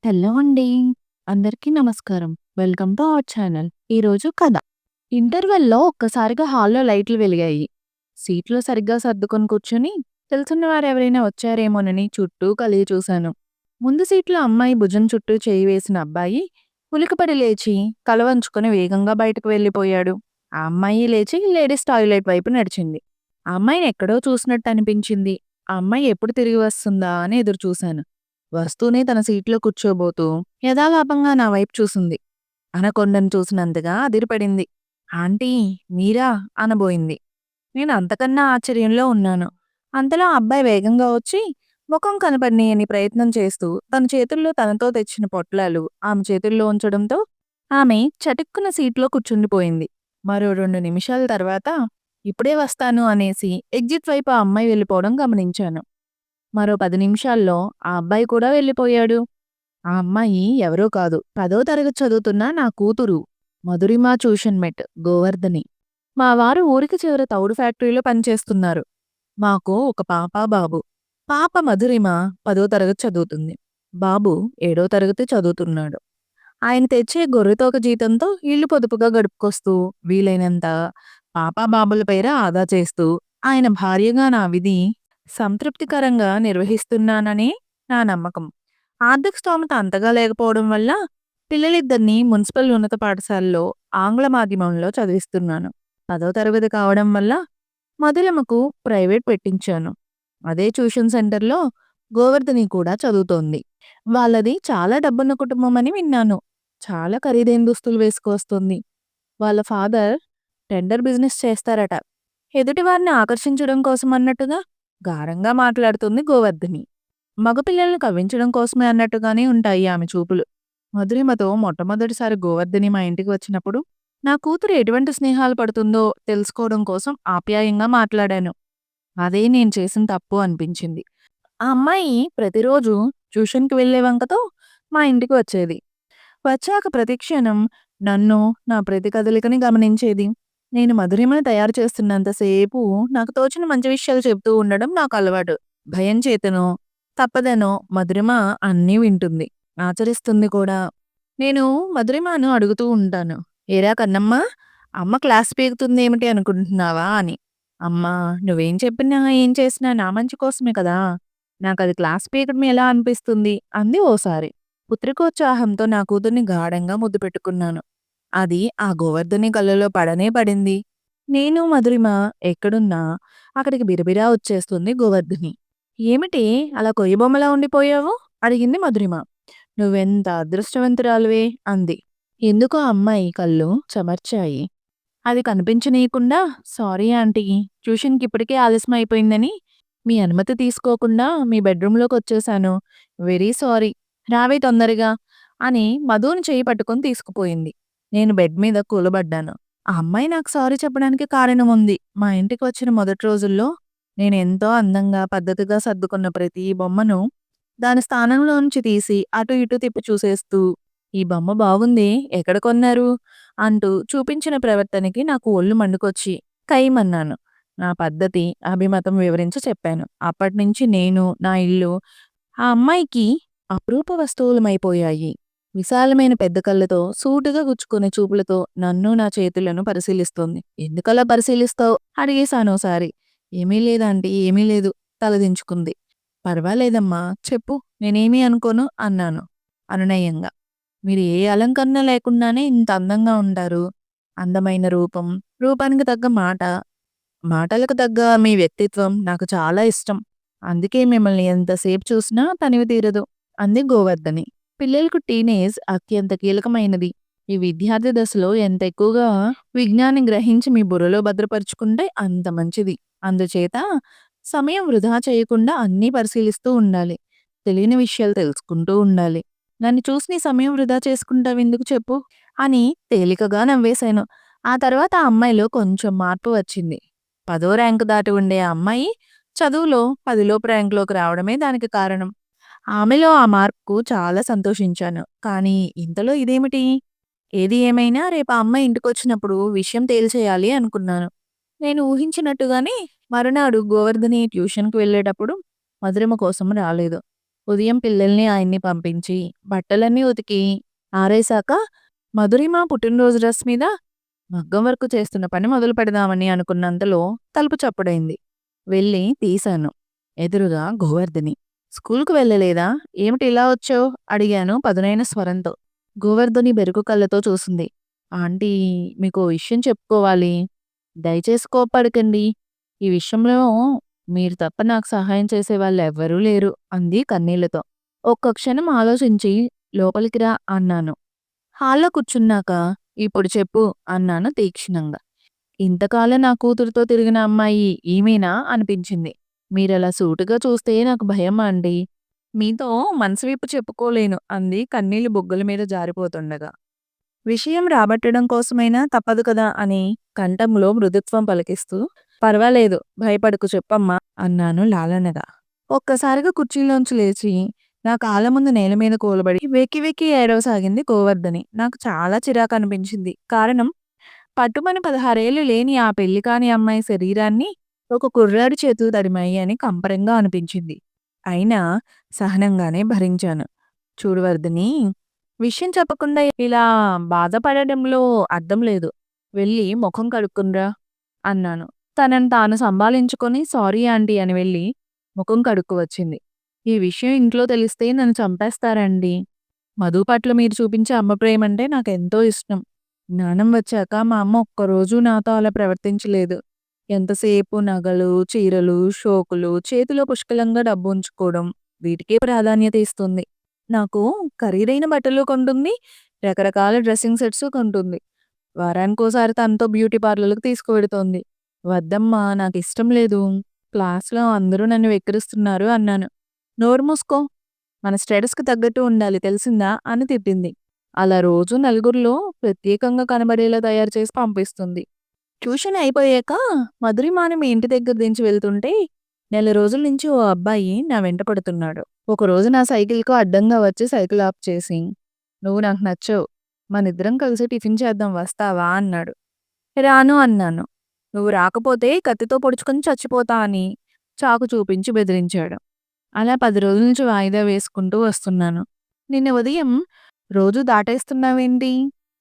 Hello అండి. అందరికీ నమస్కారం. Welcome to our channel. ఈరోజు కథ. ఇంటర్వెల్‌లో ఒక్కసారిగా హాల్‌లో లైట్లు వెలిగాయి. సీట్‌లో సరిగ్గా సర్దుకొని కూర్చొని, తెలుసున్న వారెవరైనా వచ్చారేమోనని చుట్టూ కలిగి చూశాను. ముందు సీట్‌లో అమ్మాయి భుజం చుట్టూ చేయి వేసిన అబ్బాయి ఉలికిపడి లేచి, తల వంచుకొని వేగంగా బయటకు వెళ్ళిపోయాడు. ఆ అమ్మాయి లేచి లేడీస్ టాయిలెట్ వైపు నడిచింది. ఆ అమ్మాయిని ఎక్కడో చూసినట్టు అనిపించింది. ఆ అమ్మాయి ఎప్పుడు తిరిగి వస్తుందా అని ఎదురుచూశాను. వస్తూనే తన సీట్లో కూర్చోబోతూ యథాలాపంగా నా వైపు చూసింది. అనకొండను చూసినంతగా అదిరిపడింది. ఆంటీ మీరా అనబోయింది. నేను అంతకన్నా ఆశ్చర్యంలో ఉన్నాను. అంతలో ఆ అబ్బాయి వేగంగా వచ్చి ముఖం కనపడనీయని ప్రయత్నం చేస్తూ తన చేతుల్లో తనతో తెచ్చిన పొట్లాలు ఆమె చేతుల్లో ఉంచడంతో ఆమె చటుక్కున సీట్లో కూర్చుండిపోయింది. మరో 2 నిమిషాల తర్వాత ఇప్పుడే వస్తాను అనేసి ఎగ్జిట్ వైపు ఆ అమ్మాయి వెళ్ళిపోవడం గమనించాను. మరో 10 నిమిషాల్లో ఆ అబ్బాయి కూడా వెళ్ళిపోయాడు. ఆ అమ్మాయి ఎవరో కాదు. 10వ తరగతి చదువుతున్న నా కూతురు. మధురిమ ట్యూషన్ మేట్ గోవర్ధని. మా వారు ఊరికి చివర తౌడు ఫ్యాక్టరీలో పనిచేస్తున్నారు. మాకు ఒక పాప, బాబు. పాప మధురిమ 10వ తరగతి చదువుతుంది. బాబు 7వ తరగతి చదువుతున్నాడు. ఆయన తెచ్చే గొర్రెతోక జీతంతో ఇల్లు పొదుపుగా గడుపుకొస్తూ, వీలైనంత పాప, బాబుల పేర ఆదా చేస్తూ, ఆయన భార్యగా నా విధి సంతృప్తికరంగా నిర్వహిస్తున్నాననే నా నమ్మకం. ఆర్థిక స్తోమత అంతగా లేకపోవడం వల్ల పిల్లలిద్దరినీ మున్సిపల్ ఉన్నత పాఠశాలలో ఆంగ్ల మాధ్యమంలో చదివిస్తున్నాను. 10వ తరగతి కావడం వల్ల మధురమకు ప్రైవేట్ పెట్టించాను. అదే ట్యూషన్ సెంటర్‌లో గోవర్ధని కూడా చదువుతోంది. వాళ్ళది చాలా డబ్బున్న కుటుంబం అని విన్నాను. చాలా ఖరీదైన దుస్తులు వేసుకొస్తుంది. వాళ్ళ ఫాదర్ టెండర్ బిజినెస్ చేస్తారట. ఎదుటివారిని ఆకర్షించడం కోసం అన్నట్టుగా గారంగా మాట్లాడుతుంది గోవర్ధని. మగపిల్లల్ని కవ్వించడం కోసమే అన్నట్టుగానే ఉంటాయి ఆమె చూపులు. మధురిమతో మొట్టమొదటిసారి గోవర్ధని మా ఇంటికి వచ్చినప్పుడు నా కూతురు ఎటువంటి స్నేహాలు పడుతుందో తెలుసుకోవడం కోసం ఆప్యాయంగా మాట్లాడాను. అదే నేను చేసిన తప్పు అనిపించింది. ఆ అమ్మాయి ప్రతిరోజు ట్యూషన్‌కి వెళ్ళే వంకతో మా ఇంటికి వచ్చేది. వచ్చాక ప్రతిక్షణం నన్ను, నా ప్రతి కదలికని గమనించేది. నేను మధురిమను తయారు చేస్తున్నంత సేపు నాకు తోచిన మంచి విషయాలు చెప్తూ ఉండడం నాకు అలవాటు. భయం చేతనో, తప్పదనో మధురిమ అన్నీ వింటుంది. ఆచరిస్తుంది కూడా. నేను మధురిమను అడుగుతూ ఉంటాను. "ఏరా కన్నమ్మా! అమ్మ క్లాస్ పీకుతుందేమిటి అనుకుంటున్నావా" అని. "అమ్మా! నువ్వేం చెప్పినా, ఏం చేసినా నా మంచి కోసమే కదా! నాకది క్లాస్ పీకడం ఎలా అనిపిస్తుంది" అంది ఓసారి. పుత్రికోత్సాహంతో నా కూతుర్ని గాఢంగా ముద్దు పెట్టుకున్నాను. అది ఆ గోవర్ధని కళ్ళలో పడనే పడింది. నేను, మధురిమ ఎక్కడున్నా అక్కడికి బిరబిరా వచ్చేస్తుంది గోవర్ధని. "ఏమిటి అలా కొయ్యబొమ్మలా ఉండిపోయావు?" అడిగింది మధురిమ. "నువ్వెంత అదృష్టవంతురాలివే" అంది. ఎందుకో ఆ అమ్మాయి కళ్ళు చెమర్చాయి. అది కనిపించనీయకుండా "సారీ ఆంటీ, ట్యూషన్‌కి ఇప్పటికే ఆలస్యం అయిపోయిందని మీ అనుమతి తీసుకోకుండా మీ బెడ్‌రూమ్‌లోకొచ్చేశాను. Very sorry. రావే తొందరగా" అని మధుని చెయ్యి పట్టుకొని తీసుకుపోయింది. నేను బెడ్ మీద కూలబడ్డాను. ఆ అమ్మాయి నాకు సారీ చెప్పడానికి కారణం ఉంది. మా ఇంటికి వచ్చిన మొదటి రోజుల్లో నేనెంతో అందంగా, పద్ధతిగా సర్దుకున్న ప్రతి బొమ్మను దాని స్థానంలో నుంచి తీసి అటు ఇటు తిప్పి చూసేస్తూ, "ఈ బొమ్మ బాగుందే, ఎక్కడ కొన్నారు?" అంటూ చూపించిన ప్రవర్తనకి నాకు ఒళ్ళు మండుకొచ్చి కైమన్నాను. నా పద్ధతి, అభిమతం వివరించి చెప్పాను. అప్పటినుంచి నేను, నా ఇల్లు ఆ అమ్మాయికి అపురూప వస్తువులమైపోయాయి. విశాలమైన పెద్ద కళ్ళతో, సూటిగా గుచ్చుకునే చూపులతో నన్ను, నా చేతులను పరిశీలిస్తోంది. "ఎందుకలా పరిశీలిస్తావు?" అడిగేశానోసారి. "ఏమీ లేదాంటీ, ఏమీ లేదు" తలదించుకుంది. "పర్వాలేదమ్మా చెప్పు, నేనేమీ అనుకోను" అన్నాను అనునయంగా. "మీరు ఏ అలంకరణ లేకుండానే ఇంత అందంగా ఉంటారు. అందమైన రూపం, రూపానికి తగ్గ మాట, మాటలకు తగ్గ మీ వ్యక్తిత్వం నాకు చాలా ఇష్టం. అందుకే మిమ్మల్ని ఎంతసేపు చూసినా తనివి తీరదు" అంది గోవర్ధని. పిల్లలకు టీనేజ్ అత్యంత కీలకమైనది. ఈ విద్యార్థి దశలో ఎంత ఎక్కువగా విజ్ఞాన్ని గ్రహించి మీ బుర్రలో భద్రపరుచుకుంటే అంత మంచిది. అందుచేత సమయం వృధా చేయకుండా అన్నీ పరిశీలిస్తూ ఉండాలి. తెలియని విషయాలు తెలుసుకుంటూ ఉండాలి. నన్ను చూసి నీ సమయం వృధా చేసుకుంటావెందుకు చెప్పు అని తేలికగా నవ్వేశాను. ఆ తర్వాత ఆ అమ్మాయిలో కొంచెం మార్పు వచ్చింది. 10వ ర్యాంకు దాటి ఉండే ఆ అమ్మాయి చదువులో 10 లోపు ర్యాంకులోకి రావడమే దానికి కారణం. ఆమెలో ఆ మార్పుకు చాలా సంతోషించాను. కానీ ఇంతలో ఇదేమిటి? ఏది ఏమైనా రేపు ఆ అమ్మాయి ఇంటికొచ్చినప్పుడు విషయం తేల్చేయాలి అనుకున్నాను. నేను ఊహించినట్టుగానే మరునాడు గోవర్ధని ట్యూషన్‌కి వెళ్ళేటప్పుడు మధురిమ కోసం రాలేదు. ఉదయం పిల్లల్ని, ఆయన్ని పంపించి, బట్టలన్నీ ఉతికి, ఆరేశాక మధురిమ పుట్టినరోజు డ్రెస్ మీద మగ్గం వర్క్ చేస్తున్న పని మొదలు పెడదామని అనుకున్నంతలో తలుపు చప్పుడైంది. వెళ్ళి తీశాను. ఎదురుగా గోవర్ధని. "స్కూలుకు వెళ్ళలేదా? ఏమిటి ఇలా వచ్చావు?" అడిగాను పదునైన స్వరంతో. గోవర్ధని బెరుకు కళ్ళతో చూసింది. "ఆంటీ, మీకో విషయం చెప్పుకోవాలి." "దయచేసి కోప్పడకండి. ఈ విషయంలో మీరు తప్ప నాకు సహాయం చేసేవాళ్ళెవ్వరూ లేరు" అంది కన్నీళ్లతో. ఒక్క క్షణం ఆలోచించి "లోపలికి రా" అన్నాను. హాల్లో కూర్చున్నాక "ఇప్పుడు చెప్పు" అన్నాను తీక్షణంగా. ఇంతకాలం నా కూతురుతో తిరిగిన అమ్మాయి ఈమెనా అనిపించింది. మీరలా సూటిగా చూస్తే నాకు భయం అండి. మీతో మనసు విప్పి చెప్పుకోలేను అంది కన్నీళ్లు బుగ్గల మీద జారిపోతుండగా. విషయం రాబట్టడం కోసమైనా తప్పదు కదా అని కంఠంలో మృదుత్వం పలికిస్తూ పర్వాలేదు, భయపడకు చెప్పమ్మా అన్నాను లాలనగా. ఒక్కసారిగా కుర్చీలోంచి లేచి నా కాళ్ళ ముందు నేల మీద కూలబడి వెక్కి వెక్కి ఏడవసాగింది గోవర్ధని. నాకు చాలా చిరాకు అనిపించింది. కారణం, పట్టుమని 16 ఏళ్లు లేని ఆ పెళ్లి కాని అమ్మాయి శరీరాన్ని ఒక కుర్రాడి చేతులు తడిమాయి అని కంపరంగా అనిపించింది. అయినా సహనంగానే భరించాను. చూడు వర్ధిని, విషయం చెప్పకుండా ఇలా బాధపడడంలో అర్థం లేదు. వెళ్ళి మొఖం కడుక్కునిరా అన్నాను. తనను తాను సంభాళించుకొని సారీ ఆంటీ అని వెళ్ళి ముఖం కడుక్కు వచ్చింది. ఈ విషయం ఇంట్లో తెలిస్తే నన్ను చంపేస్తారండి. మధు పట్ల మీరు చూపించే అమ్మ ప్రేమంటే నాకెంతో ఇష్టం. జ్ఞానం వచ్చాక మా అమ్మ ఒక్కరోజు నాతో అలా ప్రవర్తించలేదు. ఎంతసేపు నగలు, చీరలు, షోకులు, చేతిలో పుష్కలంగా డబ్బు ఉంచుకోవడం, వీటికే ప్రాధాన్యత ఇస్తుంది. నాకు ఖరీదైన బట్టలు కొంటుంది, రకరకాల డ్రెస్సింగ్ సెట్స్ కొంటుంది. వారానికోసారి తనతో బ్యూటీ పార్లర్‌కి తీసుకువెడుతోంది. వద్దమ్మా, నాకిష్టం లేదు. క్లాస్‌లో అందరూ నన్ను వెక్కిరిస్తున్నారు అన్నాను. నోరు మూసుకో. మన స్టేటస్‌కి తగ్గట్టు ఉండాలి తెలిసిందా అని తిట్టింది. అలా రోజు నలుగురిలో ప్రత్యేకంగా కనబడేలా తయారు చేసి పంపిస్తుంది. ట్యూషన్ అయిపోయాక మధురిమాని మీ ఇంటి దగ్గర దించి వెళ్తుంటే నెల రోజుల నుంచి ఓ అబ్బాయి నా వెంట పడుతున్నాడు. ఒకరోజు నా సైకిల్‌కు అడ్డంగా వచ్చి సైకిల్ ఆఫ్ చేసి, "నువ్వు నాకు నచ్చావు. మనిద్దరం కలిసి టిఫిన్ చేద్దాం వస్తావా?" అన్నాడు. రాను అన్నాను. "నువ్వు రాకపోతే కత్తితో పొడుచుకొని చచ్చిపోతా" అని చాకు చూపించి బెదిరించాడు. అలా 10 రోజుల నుంచి వాయిదా వేసుకుంటూ వస్తున్నాను. నిన్న ఉదయం "రోజూ దాటేస్తున్నావేంటి?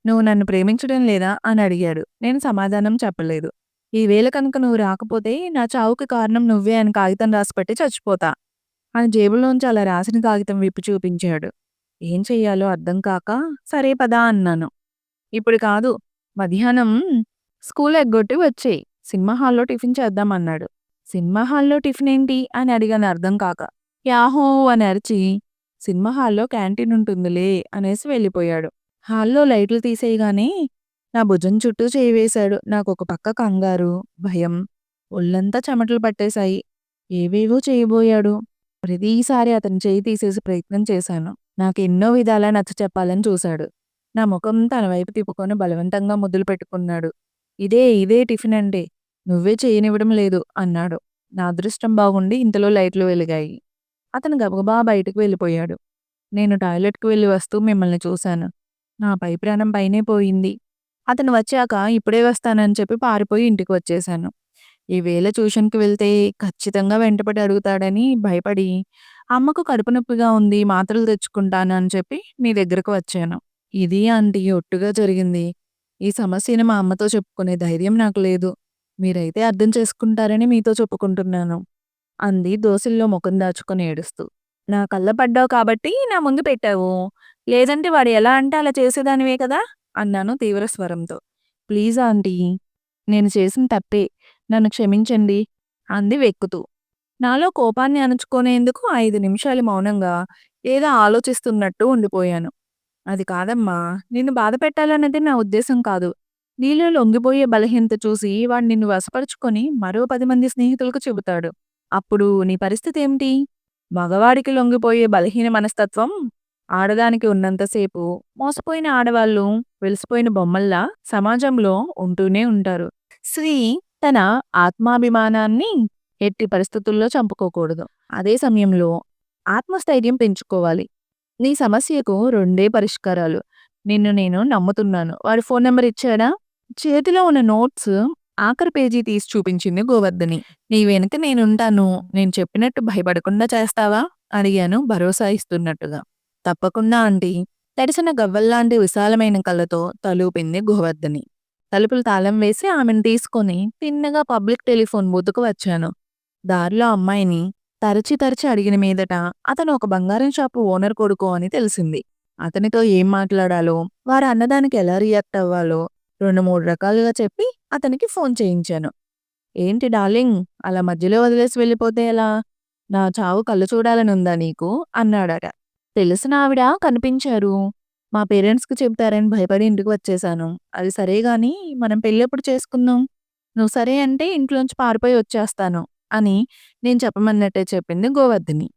నువ్వు నన్ను ప్రేమించడం లేదా?" అని అడిగాడు. నేను సమాధానం చెప్పలేదు. "ఈవేళ కనుక నువ్వు రాకపోతే నా చావుకి కారణం నువ్వే అని కాగితం రాసిపెట్టి చచ్చిపోతా" అని జేబులోంచి అలా రాసిన కాగితం విప్పి చూపించాడు. ఏం చెయ్యాలో అర్థం కాక "సరే పద" అన్నాను. "ఇప్పుడు కాదు, మధ్యాహ్నం స్కూల్ ఎగ్గొట్టి వచ్చెయి. సినిమా హాల్‌లో టిఫిన్ చేద్దాం" అన్నాడు. "సినిమా హాల్‌లో టిఫినేంటి?" అని అడిగాను అర్థం కాక. యాహూ అని అరిచి, "సినిమా హాల్‌లో క్యాంటీన్ ఉంటుందిలే" అనేసి వెళ్ళిపోయాడు. హాల్‌లో లైట్లు తీసేయగానే నా భుజం చుట్టూ చేయి వేశాడు. నాకొక పక్క కంగారు, భయం, ఒళ్ళంతా చెమటలు పట్టేశాయి. ఏవేవో చేయబోయాడు. ప్రతిసారి అతని చెయ్యి తీసేసి ప్రయత్నం చేశాను. నాకెన్నో విధాలా నచ్చచెప్పాలని చూశాడు. నా ముఖం తన వైపు తిప్పుకొని బలవంతంగా ముద్దులు పెట్టుకున్నాడు. ఇదే టిఫినంటే. నువ్వే చేయనివ్వడం లేదు" అన్నాడు. నా అదృష్టం బాగుండి ఇంతలో లైట్లు వెలిగాయి. అతను గబగబా బయటకు వెళ్ళిపోయాడు. నేను టాయిలెట్‌కి వెళ్లి వస్తూ మిమ్మల్ని చూశాను. నా పై ప్రాణం పైనే పోయింది. అతను వచ్చాక ఇప్పుడే వస్తానని చెప్పి పారిపోయి ఇంటికి వచ్చేశాను. ఈవేళ ట్యూషన్‌కి వెళ్తే ఖచ్చితంగా వెంటపడి అడుగుతాడని భయపడి, అమ్మకు కడుపు నొప్పిగా ఉంది, మాత్రలు తెచ్చుకుంటాను అని చెప్పి మీ దగ్గరకు వచ్చాను. ఇది ఆంటీ ఒట్టుగా జరిగింది. ఈ సమస్యని మా అమ్మతో చెప్పుకునే ధైర్యం నాకు లేదు. మీరైతే అర్థం చేసుకుంటారని మీతో చెప్పుకుంటున్నాను అంది దోసిలిలో ముఖం దాచుకొని ఏడుస్తూ. నా కళ్ళ పడ్డావు కాబట్టి నా ముందు పెట్టావు. లేదంటే వాడు ఎలా అంటే అలా చేసేదానివే కదా అన్నాను తీవ్ర స్వరంతో. ప్లీజ్ ఆంటీ, నేను చేసిన తప్పే. నన్ను క్షమించండి అంది వెక్కుతూ. నాలో కోపాన్ని అణుచుకునేందుకు 5 నిమిషాలు మౌనంగా ఏదో ఆలోచిస్తున్నట్టు ఉండిపోయాను. అది కాదమ్మా, నిన్ను బాధ పెట్టాలన్నది నా ఉద్దేశం కాదు. నీలో లొంగిపోయే బలహీనత చూసి వాడు నిన్ను వశపరుచుకొని మరో 10 మంది స్నేహితులకు చెబుతాడు. అప్పుడు నీ పరిస్థితేమిటి? మగవాడికి లొంగిపోయే బలహీన మనస్తత్వం ఆడదానికి ఉన్నంతసేపు మోసపోయిన ఆడవాళ్ళు వెలిసిపోయిన బొమ్మల్లా సమాజంలో ఉంటూనే ఉంటారు. స్త్రీ తన ఆత్మాభిమానాన్ని ఎట్టి పరిస్థితుల్లో చంపుకోకూడదు. అదే సమయంలో ఆత్మస్థైర్యం పెంచుకోవాలి. నీ సమస్యకు 2 పరిష్కారాలు. నిన్ను నేను నమ్ముతున్నాను. వాడి ఫోన్ నంబర్ ఇచ్చాడా? చేతిలో ఉన్న నోట్స్ ఆఖరి పేజీ తీసి చూపించింది గోవర్ధని. నీ వెనక నేనుంటాను. నేను చెప్పినట్టు భయపడకుండా చేస్తావా? అడిగాను భరోసా ఇస్తున్నట్టుగా. తప్పకుండా ఆంటీ. తడిసిన గవ్వల్లాంటి విశాలమైన కళ్ళతో తలూపింది గోవర్ధని. తలుపులు తాళం వేసి ఆమెను తీసుకొని తిన్నగా పబ్లిక్ టెలిఫోన్ బూత్‌కు వచ్చాను. దారిలో అమ్మాయిని తరచి తరచి అడిగిన మీదట అతను ఒక బంగారం షాపు ఓనర్ కొడుకు అని తెలిసింది. అతనితో ఏం మాట్లాడాలో, వారి అన్నదానికి ఎలా రియాక్ట్ అవ్వాలో 2, 3 రకాలుగా చెప్పి అతనికి ఫోన్ చేయించాను. "ఏంటి డార్లింగ్ అలా మధ్యలో వదిలేసి వెళ్ళిపోతే ఎలా? నా చావు కళ్ళు చూడాలనుందా నీకు?" అన్నాడట. తెలిసిన ఆవిడ కనిపించారు. మా పేరెంట్స్‌కి చెప్తారని భయపడి ఇంటికి వచ్చేశాను. అది సరే గానీ మనం పెళ్ళెప్పుడు చేసుకుందాం? నువ్వు సరే అంటే ఇంట్లోంచి పారిపోయి వచ్చేస్తాను అని నేను చెప్పమన్నట్టే చెప్పింది గోవర్ధిని.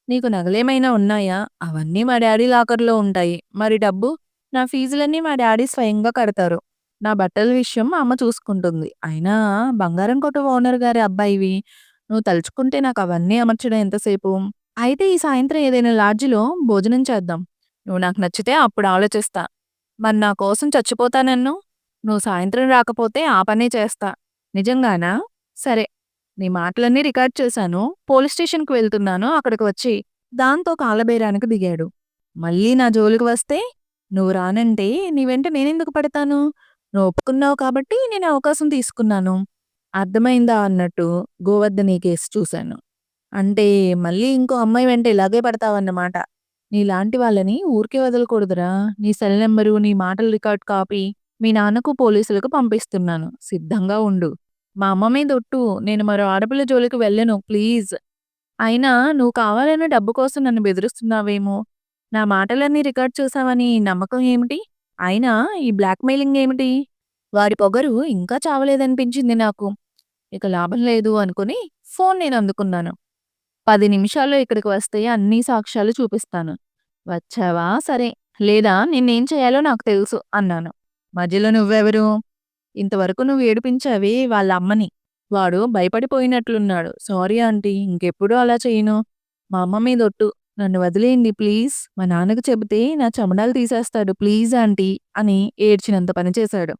"నీకు నగలేమైనా ఉన్నాయా? అవన్నీ మా డ్యాడీ లాకర్‌లో ఉంటాయి. మరి డబ్బు? నా ఫీజులన్నీ మా డ్యాడీ స్వయంగా కడతారు. నా బట్టల విషయం మా అమ్మ చూసుకుంటుంది. అయినా బంగారం కొట్టు ఓనర్ గారి అబ్బాయివి. నువ్వు తలుచుకుంటే నాకవన్నీ అమర్చడం ఎంతసేపు? అయితే ఈ సాయంత్రం ఏదైనా లాడ్జిలో భోజనం చేద్దాం. నువ్వు నాకు నచ్చితే అప్పుడు ఆలోచిస్తా. మరి నా కోసం చచ్చిపోతానన్నావు? నువ్వు సాయంత్రం రాకపోతే ఆ పనే చేస్తా." "నిజంగానా? సరే. నీ మాటలన్నీ రికార్డ్ చేశాను. పోలీస్ స్టేషన్‌కి వెళ్తున్నాను. అక్కడికి వచ్చెయి." దాంతో కాలబేరానికి దిగాడు. "మళ్ళీ నా జోలికి వస్తే? నువ్వు రానంటే నీ వెంట నేనెందుకు పడతాను? నువ్వు ఒప్పుకున్నావు కాబట్టి నేను అవకాశం తీసుకున్నాను." అర్థమైందా అన్నట్టు గోవర్ధని కేసి చూశాను. "అంటే మళ్ళీ ఇంకో అమ్మాయి వెంట ఇలాగే పడతావన్నమాట. నీలాంటి వాళ్ళని ఊరికే వదలకూడదురా. నీ సెల్ నంబరు, నీ మాటల రికార్డ్ కాపీ మీ నాన్నకు, పోలీసులకు పంపిస్తున్నాను. సిద్ధంగా ఉండు. మా అమ్మ మీద ఒట్టు. నేను మరో ఆడపిల్ల జోలికి వెళ్ళను ప్లీజ్. అయినా నువ్వు కావాలనే డబ్బు కోసం నన్ను బెదిరిస్తున్నావేమో. నా మాటలన్నీ రికార్డ్ చేశావని నమ్మకం ఏమిటి? అయినా ఈ బ్లాక్‌మెయిలింగ్ ఏమిటి?" వాడి పొగరు ఇంకా చావలేదనిపించింది నాకు. ఇక లాభం లేదు అనుకుని ఫోన్ నేను అందుకున్నాను. "10 నిమిషాల్లో ఇక్కడికి వస్తే అన్ని సాక్ష్యాలు చూపిస్తాను. వచ్చావా సరే, లేదా నిన్నేం చేయాలో నాకు తెలుసు" అన్నాను. "మధ్యలో నువ్వెవరు? ఇంతవరకు నువ్వు ఏడిపించావే వాళ్ళ అమ్మని." వాడు భయపడిపోయినట్లున్నాడు. "సారీ ఆంటీ ఇంకెప్పుడూ అలా చెయ్యను. మా అమ్మ మీద ఒట్టు. నన్ను వదిలేయండి ప్లీజ్. మా నాన్నకి చెబితే నా చెమడాలు తీసేస్తాడు ప్లీజ్ ఆంటీ" అని ఏడ్చినంత పని చేశాడు.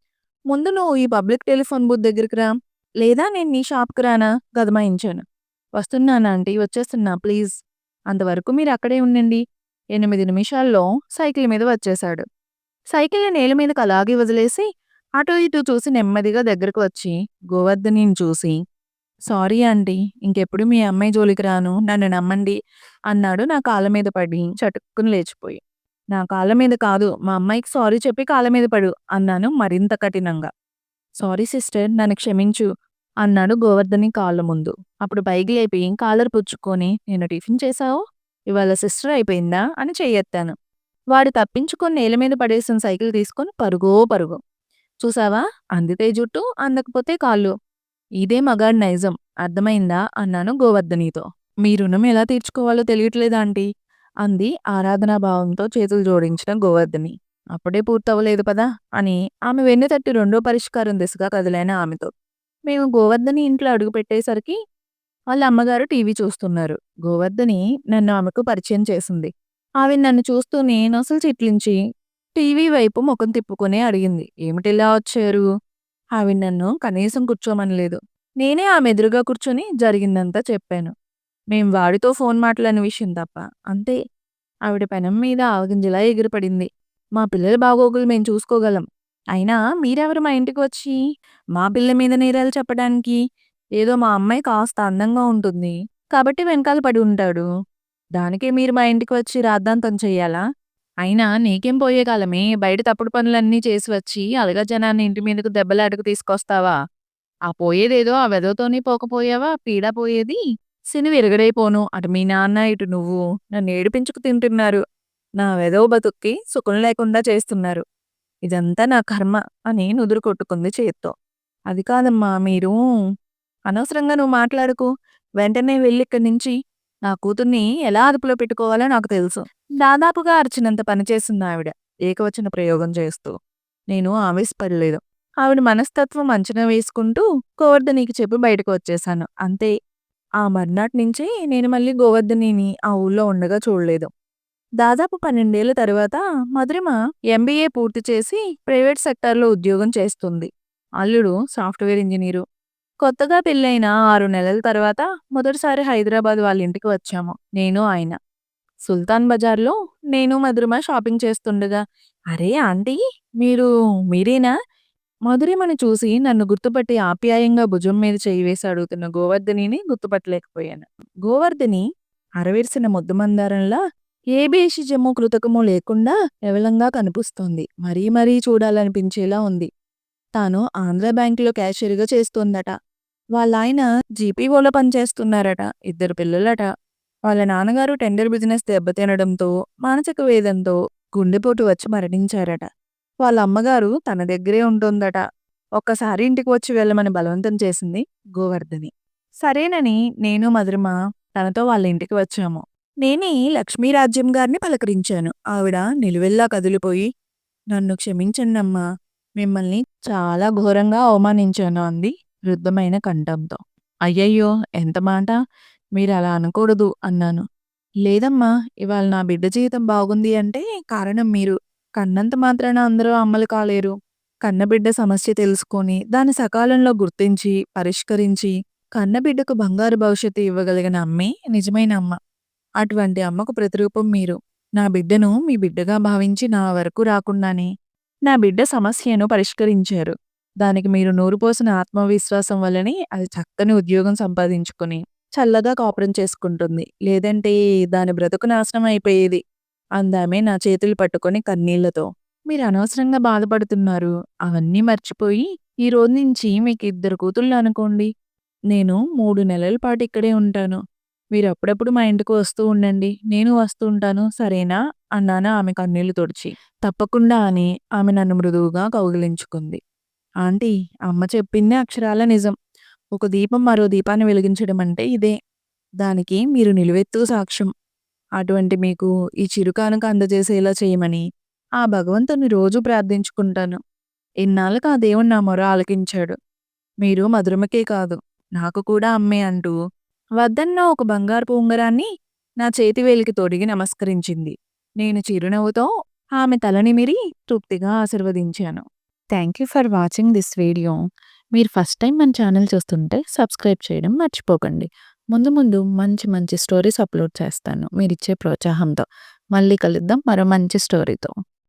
"ముందు నువ్వు ఈ పబ్లిక్ టెలిఫోన్ బూత్ దగ్గరికి రా. లేదా నేను నీ షాప్‌కి రానా?" గదమాయించాను. "వస్తున్నాను ఆంటీ వచ్చేస్తున్నా ప్లీజ్." "అంతవరకు మీరు అక్కడే ఉండండి." 8 నిమిషాల్లో సైకిల్ మీద వచ్చేశాడు. సైకిల్‌ని నేల మీదకి అలాగే వదిలేసి అటూ ఇటూ చూసి నెమ్మదిగా దగ్గరకు వచ్చి గోవర్ధనిని చూసి, "సారీ ఆంటీ ఇంకెప్పుడు మీ అమ్మాయి జోలికి రాను. నన్ను నమ్మండి" అన్నాడు నా కాళ్ళ మీద పడి చటుక్కున లేచిపోయి. "నా కాళ్ళ మీద కాదు మా అమ్మాయికి సారీ చెప్పి కాళ్ళ మీద పడు" అన్నాను మరింత కఠినంగా. "సారీ సిస్టర్ నన్ను క్షమించు" అన్నాడు గోవర్ధని కాళ్ళ ముందు. అప్పుడు పైకి లేపి కాలర్ పుచ్చుకొని, "నిన్న టిఫిన్ చేశావు? ఇవాళ సిస్టర్ అయిపోయిందా?" అని చెయ్యెత్తాను. వాడు తప్పించుకొని నేల మీద పడేసిన సైకిల్ తీసుకొని పరుగో పరుగు. "చూసావా? అందితే జుట్టు, అందకపోతే కాళ్ళు. ఇదే మగాడి నైజం. అర్థమైందా?" అన్నాను గోవర్ధనితో. "మీ రుణం ఎలా తీర్చుకోవాలో తెలియట్లేదు ఆంటీ" అంది ఆరాధనాభావంతో చేతులు జోడించిన గోవర్ధని. "అప్పుడే పూర్తవ్వలేదు పదా" అని ఆమె వెన్ను తట్టి రెండో పరిష్కారం దిశగా కదిలాను ఆమెతో. మేము గోవర్ధని ఇంట్లో అడుగుపెట్టేసరికి వాళ్ళ అమ్మగారు టీవీ చూస్తున్నారు. గోవర్ధని నన్ను ఆమెకు పరిచయం చేసింది. ఆవిడ నన్ను చూస్తూనే నొసలు చిట్లించి టీవీ వైపు ముఖం తిప్పుకుని అడిగింది, "ఏమిటిలా వచ్చారు?" ఆవిడ నన్ను కనీసం కూర్చోమనలేదు. నేనే ఆమె ఎదురుగా కూర్చొని జరిగిందంతా చెప్పాను. మేం వాడితో ఫోన్ మాటలన్న విషయం తప్ప. అంతే. ఆవిడ పెనం మీద ఆవగింజలా ఎగిరిపడింది. "మా పిల్లల బాగోగులు మేం చూసుకోగలం. అయినా మీరెవరు మా ఇంటికి వచ్చి మా పిల్ల మీద నేరాలు చెప్పడానికి? ఏదో మా అమ్మాయి కాస్త అందంగా ఉంటుంది కాబట్టి వెనకాల పడి ఉంటాడు. దానికే మీరు మా ఇంటికి వచ్చి రాద్ధాంతం చెయ్యాలా? అయినా నీకేం పోయే కాలమే బయట తప్పుడు పనులన్నీ చేసి వచ్చి అలగా జనాన్ని ఇంటి మీదకు దెబ్బలాటకు తీసుకొస్తావా? ఆ పోయేదేదో ఆ వెధవతోనే పోకపోయావా పీడ పోయేది? శని విరగడైపోను. అటు మీ నాన్న ఇటు నువ్వు నన్ను ఏడిపించుకు తింటున్నారు. నా వెధవ బతుక్కి సుఖం లేకుండా చేస్తున్నారు. ఇదంతా నా కర్మ" అని నుదురు కొట్టుకుంది చేత్తో. "అది కాదమ్మా మీరు" "అనవసరంగా నువ్వు మాట్లాడకు. వెంటనే వెళ్ళిక్కడి నుంచి. నా కూతుర్ని ఎలా అదుపులో పెట్టుకోవాలో నాకు తెలుసు." దాదాపుగా అరిచినంత పని చేసిందావిడ ఏకవచన ప్రయోగం చేస్తూ. నేను ఆవేశపడలేదు. ఆవిడ మనస్తత్వం అంచనా వేసుకుంటూ గోవర్ధనికి చెప్పి బయటకు వచ్చేశాను. అంతే. ఆ మర్నాటి నుంచి నేను మళ్ళీ గోవర్ధనిని ఆ ఊళ్ళో ఉండగా చూడలేదు. దాదాపు 12 ఏళ్ల తరువాత మధురిమ ఎంబీఏ పూర్తి చేసి ప్రైవేట్ సెక్టార్‌లో ఉద్యోగం చేస్తుంది. అల్లుడు సాఫ్ట్‌వేర్ ఇంజినీరు. కొత్తగా పెళ్లైన 6 నెలల తర్వాత మొదటిసారి హైదరాబాద్ వాళ్ళ ఇంటికి వచ్చాము. నేను, ఆయన. సుల్తాన్ బజార్‌లో నేను, మధురిమ షాపింగ్ చేస్తుండగా, "అరే ఆంటీ మీరు మీరేనా?" మధురిమను చూసి నన్ను గుర్తుపట్టి ఆప్యాయంగా భుజం మీద చెయ్యి వేసి అడుగుతున్న గోవర్ధనిని గుర్తుపట్టలేకపోయాను. గోవర్ధని అరవిరిసిన ముద్దమందారంలా ఏ భేషజమో, కృతకమో లేకుండా యవలంగా కనిపిస్తోంది. మరీ మరీ చూడాలనిపించేలా ఉంది. తాను ఆంధ్ర బ్యాంకులో క్యాషియర్‌గా చేస్తోందట. వాళ్ళాయన జీపీఓలో పనిచేస్తున్నారట. 2 పిల్లలట. వాళ్ళ నాన్నగారు టెండర్ బిజినెస్ దెబ్బతినడంతో, మానసిక వేదంతో గుండెపోటు వచ్చి మరణించారట. వాళ్ళ అమ్మగారు తన దగ్గరే ఉంటోందట. ఒక్కసారి ఇంటికి వచ్చి వెళ్ళమని బలవంతం చేసింది గోవర్ధని. సరేనని నేను, మధురిమ తనతో వాళ్ళ ఇంటికి వచ్చాము. నేనే లక్ష్మీరాజ్యం గారిని పలకరించాను. ఆవిడ నిలువెల్లా కదిలిపోయి, "నన్ను క్షమించండమ్మా. మిమ్మల్ని చాలా ఘోరంగా అవమానించాను" అంది రుద్ధమైన కంఠంతో. "అయ్యయ్యో! ఎంత మాట! మీరలా అనకూడదు" అన్నాను. "లేదమ్మా! ఇవాళ నా బిడ్డ జీవితం బాగుంది అంటే కారణం మీరు. కన్నంత మాత్రాన అందరూ అమ్మలు కాలేరు. కన్నబిడ్డ సమస్య తెలుసుకొని, దాన్ని సకాలంలో గుర్తించి, పరిష్కరించి, కన్నబిడ్డకు బంగారు భవిష్యత్తు ఇవ్వగలిగిన అమ్మే నిజమైన అమ్మ. అటువంటి అమ్మకు ప్రతిరూపం మీరు. నా బిడ్డను మీ బిడ్డగా భావించి నా వరకు రాకుండానే నా బిడ్డ సమస్యను పరిష్కరించారు. దానికి మీరు నూరుపోసిన ఆత్మవిశ్వాసం వల్లనే అది చక్కని ఉద్యోగం సంపాదించుకొని, చల్లగా కాపురం చేసుకుంటుంది. లేదంటే దాని బ్రతుకు నాశనం అయిపోయేది" అందామె నా చేతులు పట్టుకొని కన్నీళ్లతో. "మీరు అనవసరంగా బాధపడుతున్నారు. అవన్నీ మర్చిపోయి ఈ రోజు నుంచి మీకు 2 కూతుళ్ళు అనుకోండి. నేను 3 నెలల పాటు ఇక్కడే ఉంటాను. మీరు అప్పుడప్పుడు మా ఇంటికి వస్తూ ఉండండి. నేను వస్తూ ఉంటాను. సరేనా?" అన్నాను ఆమె కన్నీళ్లు తుడిచి. "తప్పకుండా" అని ఆమె నన్ను మృదువుగా కౌగిలించుకుంది. "ఆంటీ అమ్మ చెప్పిందే అక్షరాల నిజం. ఒక దీపం మరో దీపాన్ని వెలిగించడం అంటే ఇదే. దానికి మీరు నిలువెత్తు సాక్ష్యం. అటువంటి మీకు ఈ చిరు కానుక అందజేసేలా చేయమని ఆ భగవంతుని రోజూ ప్రార్థించుకుంటాను. ఇన్నాళ్ళకి ఆ దేవుడు నా మొర ఆలకించాడు. మీరు మధురిమకే కాదు, నాకు కూడా అమ్మే" అంటూ వద్దన్న ఒక బంగారపు ఉంగరాన్ని నా చేతివేలికి తొడిగి నమస్కరించింది. నేను చిరునవ్వుతో ఆమె తల నిమిరి తృప్తిగా ఆశీర్వదించాను. Thank you for watching this video. మీరు ఫస్ట్ టైం మన ఛానల్ చూస్తుంటే సబ్స్క్రైబ్ చేయడం మర్చిపోకండి. ముందు ముందు మంచి మంచి స్టోరీస్ అప్లోడ్ చేస్తాను మీరిచ్చే ప్రోత్సాహంతో. మళ్ళీ కలుద్దాం మరో మంచి స్టోరీతో.